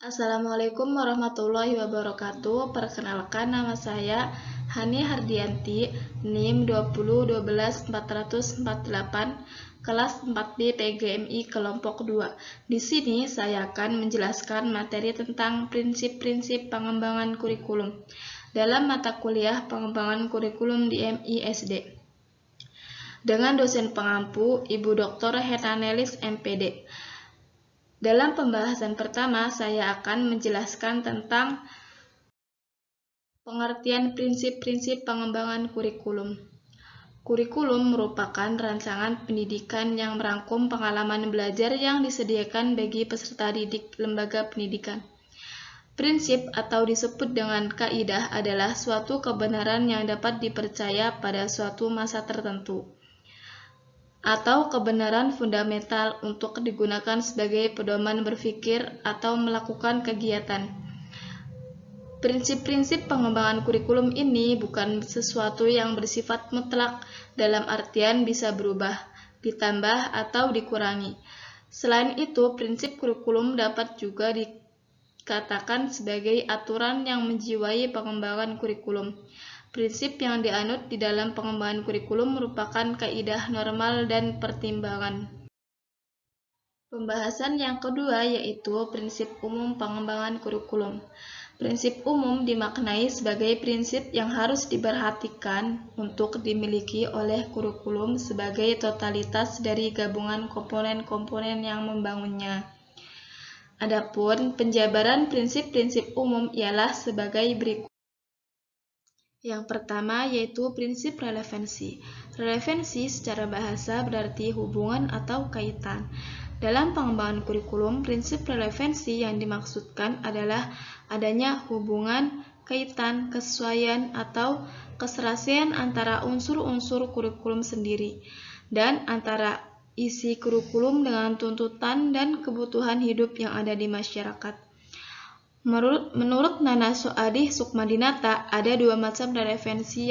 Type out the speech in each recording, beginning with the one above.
Assalamualaikum warahmatullahi wabarakatuh. Perkenalkan, nama saya Hani Hardianti, NIM 20121448, kelas 4B PGMI kelompok 2. Di sini saya akan menjelaskan materi tentang prinsip-prinsip pengembangan kurikulum dalam mata kuliah pengembangan kurikulum di MISD. Dengan dosen pengampu Ibu Dr. Hetanelis MPD. Dalam pembahasan pertama, saya akan menjelaskan tentang pengertian prinsip-prinsip pengembangan kurikulum. Kurikulum merupakan rancangan pendidikan yang merangkum pengalaman belajar yang disediakan bagi peserta didik lembaga pendidikan. Prinsip atau disebut dengan kaidah adalah suatu kebenaran yang dapat dipercaya pada suatu masa tertentu, atau kebenaran fundamental untuk digunakan sebagai pedoman berpikir atau melakukan kegiatan. Prinsip-prinsip pengembangan kurikulum ini bukan sesuatu yang bersifat mutlak dalam artian bisa berubah, ditambah, atau dikurangi. Selain itu, prinsip kurikulum dapat juga dikatakan sebagai aturan yang menjiwai pengembangan kurikulum. Prinsip yang dianut di dalam pengembangan kurikulum merupakan kaidah normal dan pertimbangan. Pembahasan yang kedua yaitu prinsip umum pengembangan kurikulum. Prinsip umum dimaknai sebagai prinsip yang harus diperhatikan untuk dimiliki oleh kurikulum sebagai totalitas dari gabungan komponen-komponen yang membangunnya. Adapun penjabaran prinsip-prinsip umum ialah sebagai berikut. Yang pertama yaitu prinsip relevansi. Relevansi secara bahasa berarti hubungan atau kaitan. Dalam pengembangan kurikulum, prinsip relevansi yang dimaksudkan adalah adanya hubungan, kaitan, kesesuaian, atau keserasian antara unsur-unsur kurikulum sendiri dan antara isi kurikulum dengan tuntutan dan kebutuhan hidup yang ada di masyarakat. Menurut Nana Soadih Sukmadinata, ada dua macam relevansi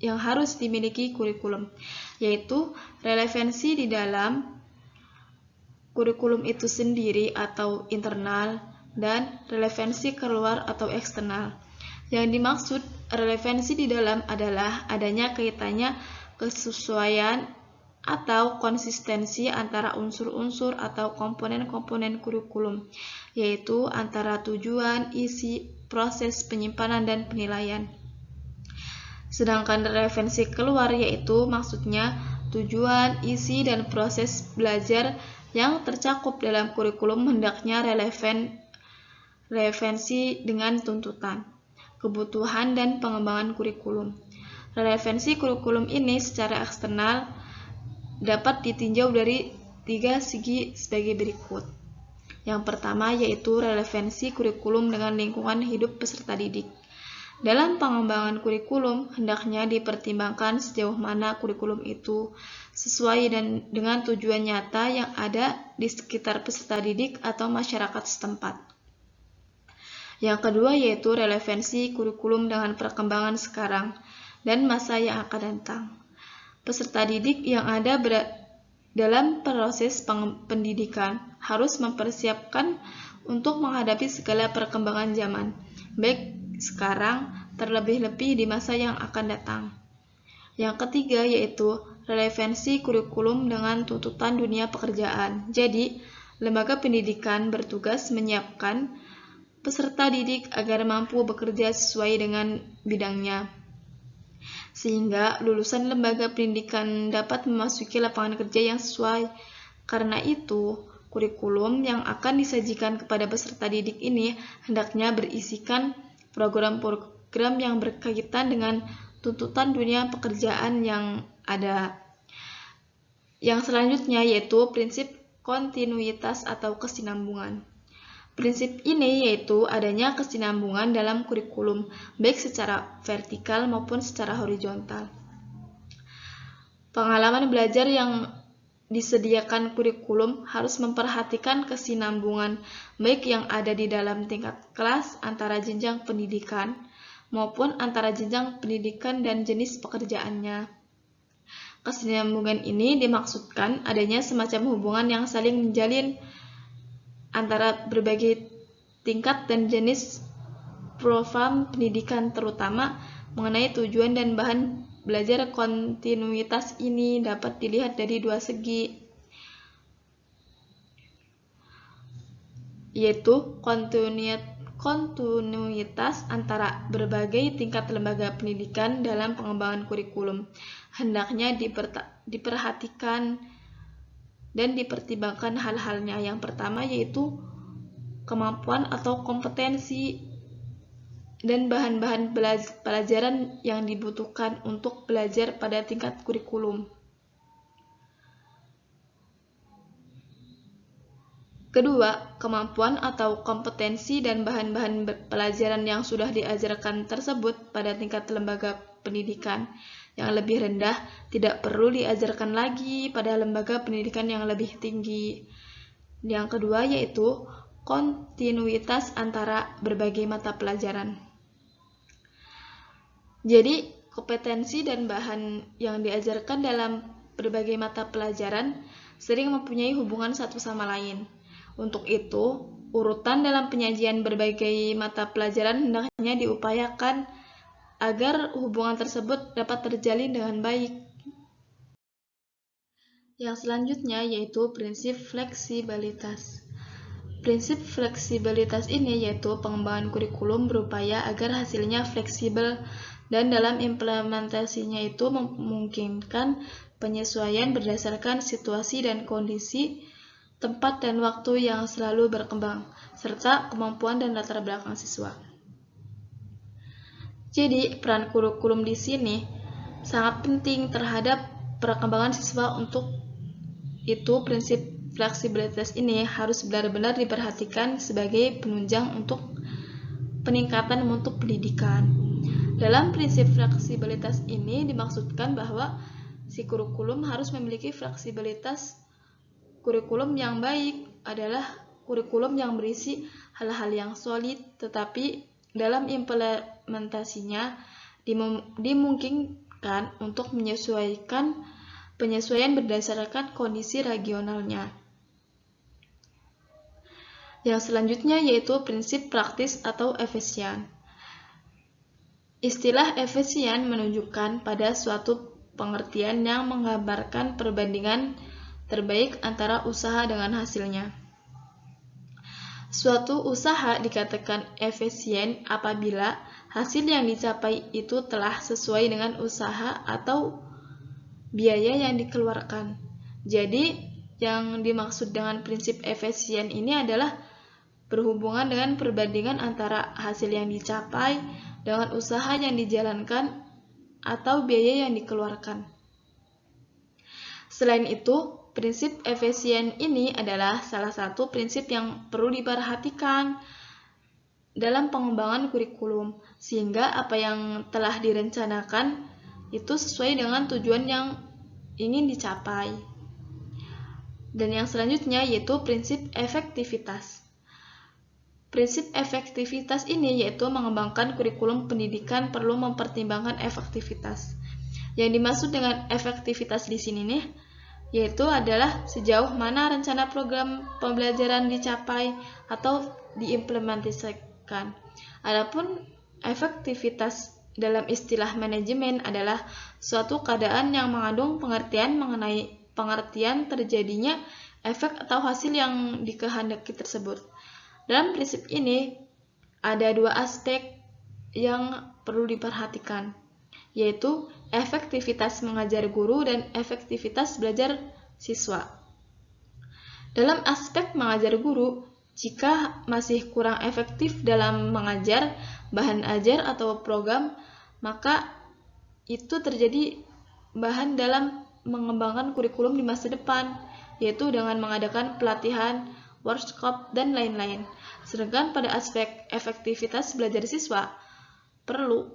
yang harus dimiliki kurikulum, yaitu relevansi di dalam kurikulum itu sendiri atau internal, dan relevansi keluar atau eksternal. Yang dimaksud relevansi di dalam adalah adanya kaitannya kesesuaian atau konsistensi antara unsur-unsur atau komponen-komponen kurikulum, yaitu antara tujuan, isi, proses penyimpanan, dan penilaian. Sedangkan relevansi keluar yaitu maksudnya tujuan, isi, dan proses belajar yang tercakup dalam kurikulum hendaknya relevansi dengan tuntutan, kebutuhan, dan pengembangan kurikulum. Relevansi kurikulum ini secara eksternal dapat ditinjau dari tiga segi sebagai berikut. Yang pertama yaitu relevansi kurikulum dengan lingkungan hidup peserta didik. Dalam pengembangan kurikulum, hendaknya dipertimbangkan sejauh mana kurikulum itu sesuai dengan tujuan nyata yang ada di sekitar peserta didik atau masyarakat setempat. Yang kedua yaitu relevansi kurikulum dengan perkembangan sekarang dan masa yang akan datang. Peserta didik yang ada dalam proses pendidikan harus mempersiapkan untuk menghadapi segala perkembangan zaman, baik sekarang terlebih-lebih di masa yang akan datang. Yang ketiga yaitu relevansi kurikulum dengan tuntutan dunia pekerjaan. Jadi, lembaga pendidikan bertugas menyiapkan peserta didik agar mampu bekerja sesuai dengan bidangnya, sehingga lulusan lembaga pendidikan dapat memasuki lapangan kerja yang sesuai. Karena itu, kurikulum yang akan disajikan kepada peserta didik ini hendaknya berisikan program-program yang berkaitan dengan tuntutan dunia pekerjaan yang ada. Yang selanjutnya yaitu prinsip kontinuitas atau kesinambungan. Prinsip ini yaitu adanya kesinambungan dalam kurikulum, baik secara vertikal maupun secara horizontal. Pengalaman belajar yang disediakan kurikulum harus memperhatikan kesinambungan, baik yang ada di dalam tingkat kelas antara jenjang pendidikan, maupun antara jenjang pendidikan dan jenis pekerjaannya. Kesinambungan ini dimaksudkan adanya semacam hubungan yang saling menjalin antara berbagai tingkat dan jenis program pendidikan, terutama mengenai tujuan dan bahan belajar. Kontinuitas ini dapat dilihat dari dua segi, yaitu kontinuitas antara berbagai tingkat lembaga pendidikan dalam pengembangan kurikulum. Hendaknya diperhatikan dan dipertimbangkan hal-halnya. Yang pertama yaitu kemampuan atau kompetensi dan bahan-bahan pelajaran yang dibutuhkan untuk belajar pada tingkat kurikulum. Kedua, kemampuan atau kompetensi dan bahan-bahan pelajaran yang sudah diajarkan tersebut pada tingkat lembaga pendidikan yang lebih rendah tidak perlu diajarkan lagi pada lembaga pendidikan yang lebih tinggi. Yang kedua yaitu kontinuitas antara berbagai mata pelajaran. Jadi, kompetensi dan bahan yang diajarkan dalam berbagai mata pelajaran sering mempunyai hubungan satu sama lain. Untuk itu, urutan dalam penyajian berbagai mata pelajaran hendaknya diupayakan agar hubungan tersebut dapat terjalin dengan baik. Yang selanjutnya yaitu prinsip fleksibilitas. Prinsip fleksibilitas ini yaitu pengembangan kurikulum berupaya agar hasilnya fleksibel dan dalam implementasinya itu memungkinkan penyesuaian berdasarkan situasi dan kondisi, tempat dan waktu yang selalu berkembang, serta kemampuan dan latar belakang siswa. Jadi, peran kurikulum di sini sangat penting terhadap perkembangan siswa. Untuk itu, prinsip fleksibilitas ini harus benar-benar diperhatikan sebagai penunjang untuk peningkatan mutu pendidikan. Dalam prinsip fleksibilitas ini dimaksudkan bahwa si kurikulum harus memiliki fleksibilitas. Kurikulum yang baik adalah kurikulum yang berisi hal-hal yang solid, tetapi dalam implementasinya dimungkinkan untuk penyesuaian berdasarkan kondisi regionalnya. Yang selanjutnya yaitu prinsip praktis atau efisien. Istilah efisien menunjukkan pada suatu pengertian yang menggambarkan perbandingan terbaik antara usaha dengan hasilnya. Suatu usaha dikatakan efisien apabila hasil yang dicapai itu telah sesuai dengan usaha atau biaya yang dikeluarkan. Jadi, yang dimaksud dengan prinsip efisien ini adalah berhubungan dengan perbandingan antara hasil yang dicapai dengan usaha yang dijalankan atau biaya yang dikeluarkan. Selain itu, prinsip efisien ini adalah salah satu prinsip yang perlu diperhatikan dalam pengembangan kurikulum, sehingga apa yang telah direncanakan itu sesuai dengan tujuan yang ingin dicapai. Dan yang selanjutnya yaitu prinsip efektivitas. Prinsip efektivitas ini yaitu mengembangkan kurikulum pendidikan perlu mempertimbangkan efektivitas. Yang dimaksud dengan efektivitas di sini nih, yaitu adalah sejauh mana rencana program pembelajaran dicapai atau diimplementasikan. Adapun efektivitas dalam istilah manajemen adalah suatu keadaan yang mengandung pengertian mengenai pengertian terjadinya efek atau hasil yang dikehendaki tersebut. Dalam prinsip ini, ada dua aspek yang perlu diperhatikan, yaitu efektivitas mengajar guru dan efektivitas belajar siswa. Dalam aspek mengajar guru, jika masih kurang efektif dalam mengajar bahan ajar atau program, maka itu terjadi bahan dalam mengembangkan kurikulum di masa depan, yaitu dengan mengadakan pelatihan, workshop, dan lain-lain. Sedangkan pada aspek efektivitas belajar siswa, perlu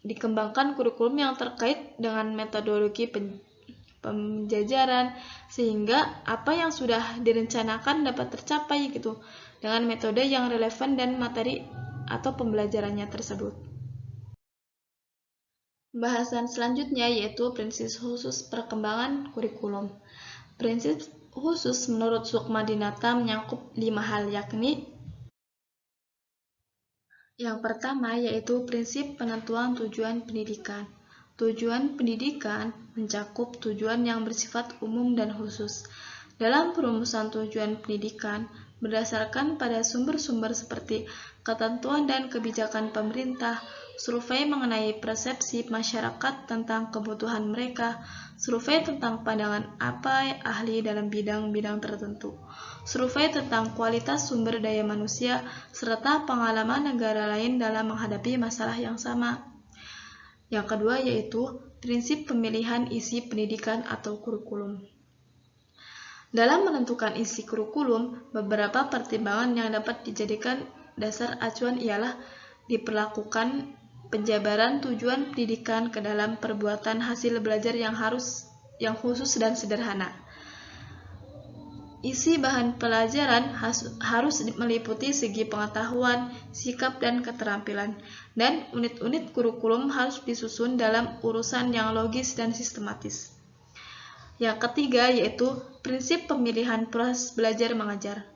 dikembangkan kurikulum yang terkait dengan metodologi pembelajaran, sehingga apa yang sudah direncanakan dapat tercapai gitu dengan metode yang relevan dan materi atau pembelajarannya tersebut. Bahasan selanjutnya yaitu prinsip khusus perkembangan kurikulum. Prinsip khusus menurut Sukmadinata mencakup 5 hal, yakni yang pertama yaitu prinsip penentuan tujuan pendidikan. Tujuan pendidikan mencakup tujuan yang bersifat umum dan khusus. Dalam perumusan tujuan pendidikan, berdasarkan pada sumber-sumber seperti ketentuan dan kebijakan pemerintah, survei mengenai persepsi masyarakat tentang kebutuhan mereka, survei tentang pandangan apa ahli dalam bidang-bidang tertentu, survei tentang kualitas sumber daya manusia, serta pengalaman negara lain dalam menghadapi masalah yang sama. Yang kedua yaitu prinsip pemilihan isi pendidikan atau kurikulum. Dalam menentukan isi kurikulum, beberapa pertimbangan yang dapat dijadikan dasar acuan ialah diperlakukan penjabaran tujuan pendidikan ke dalam perbuatan hasil belajar yang khusus dan sederhana. Isi bahan pelajaran harus meliputi segi pengetahuan, sikap, dan keterampilan, dan unit-unit kurikulum harus disusun dalam urusan yang logis dan sistematis. Yang ketiga yaitu prinsip pemilihan proses belajar mengajar.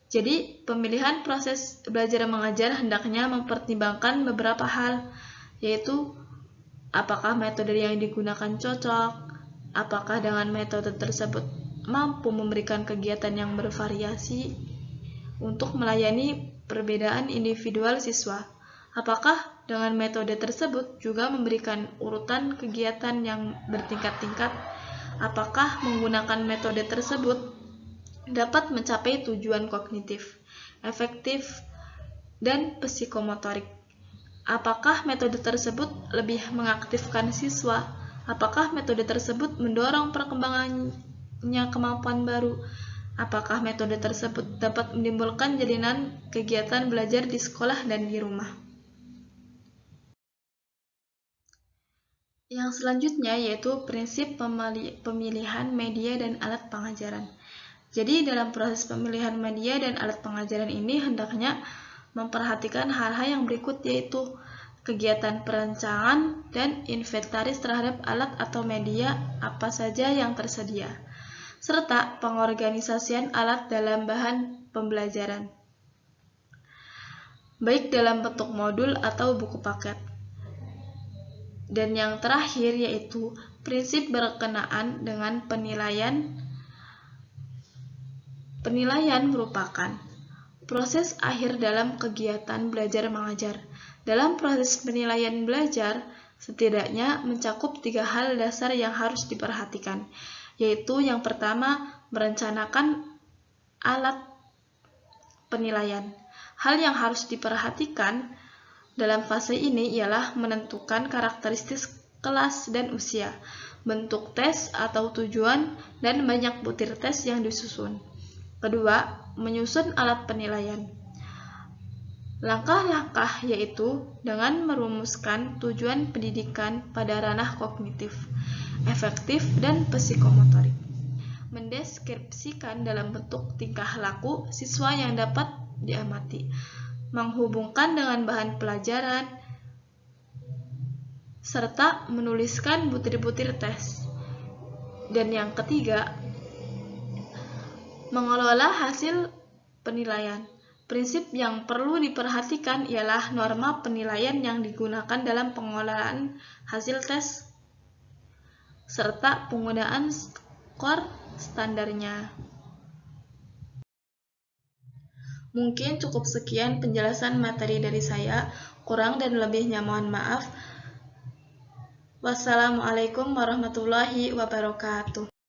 Jadi, pemilihan proses belajar mengajar hendaknya mempertimbangkan beberapa hal, yaitu apakah metode yang digunakan cocok, apakah dengan metode tersebut mampu memberikan kegiatan yang bervariasi untuk melayani perbedaan individual siswa, apakah dengan metode tersebut juga memberikan urutan kegiatan yang bertingkat-tingkat, apakah menggunakan metode tersebut dapat mencapai tujuan kognitif, efektif, dan psikomotorik. Apakah metode tersebut lebih mengaktifkan siswa? Apakah metode tersebut mendorong perkembangannya kemampuan baru? Apakah metode tersebut dapat menimbulkan jalinan kegiatan belajar di sekolah dan di rumah? Yang selanjutnya yaitu prinsip pemilihan media dan alat pengajaran. Jadi dalam proses pemilihan media dan alat pengajaran ini hendaknya memperhatikan hal-hal yang berikut, yaitu kegiatan perancangan dan inventaris terhadap alat atau media apa saja yang tersedia, serta pengorganisasian alat dalam bahan pembelajaran, baik dalam bentuk modul atau buku paket. Dan yang terakhir yaitu prinsip berkenaan dengan penilaian. Penilaian merupakan proses akhir dalam kegiatan belajar mengajar. Dalam proses penilaian belajar, setidaknya mencakup 3 hal dasar yang harus diperhatikan, yaitu yang pertama, merencanakan alat penilaian. Hal yang harus diperhatikan dalam fase ini ialah menentukan karakteristik kelas dan usia, bentuk tes atau tujuan, dan banyak butir tes yang disusun. Kedua, menyusun alat penilaian. Langkah-langkah yaitu dengan merumuskan tujuan pendidikan pada ranah kognitif, efektif, dan psikomotorik. Mendeskripsikan dalam bentuk tingkah laku siswa yang dapat diamati, menghubungkan dengan bahan pelajaran, serta menuliskan butir-butir tes. Dan yang ketiga, mengelola hasil penilaian. Prinsip yang perlu diperhatikan ialah norma penilaian yang digunakan dalam pengelolaan hasil tes, serta penggunaan skor standarnya. Mungkin cukup sekian penjelasan materi dari saya, kurang dan lebihnya mohon maaf. Wassalamualaikum warahmatullahi wabarakatuh.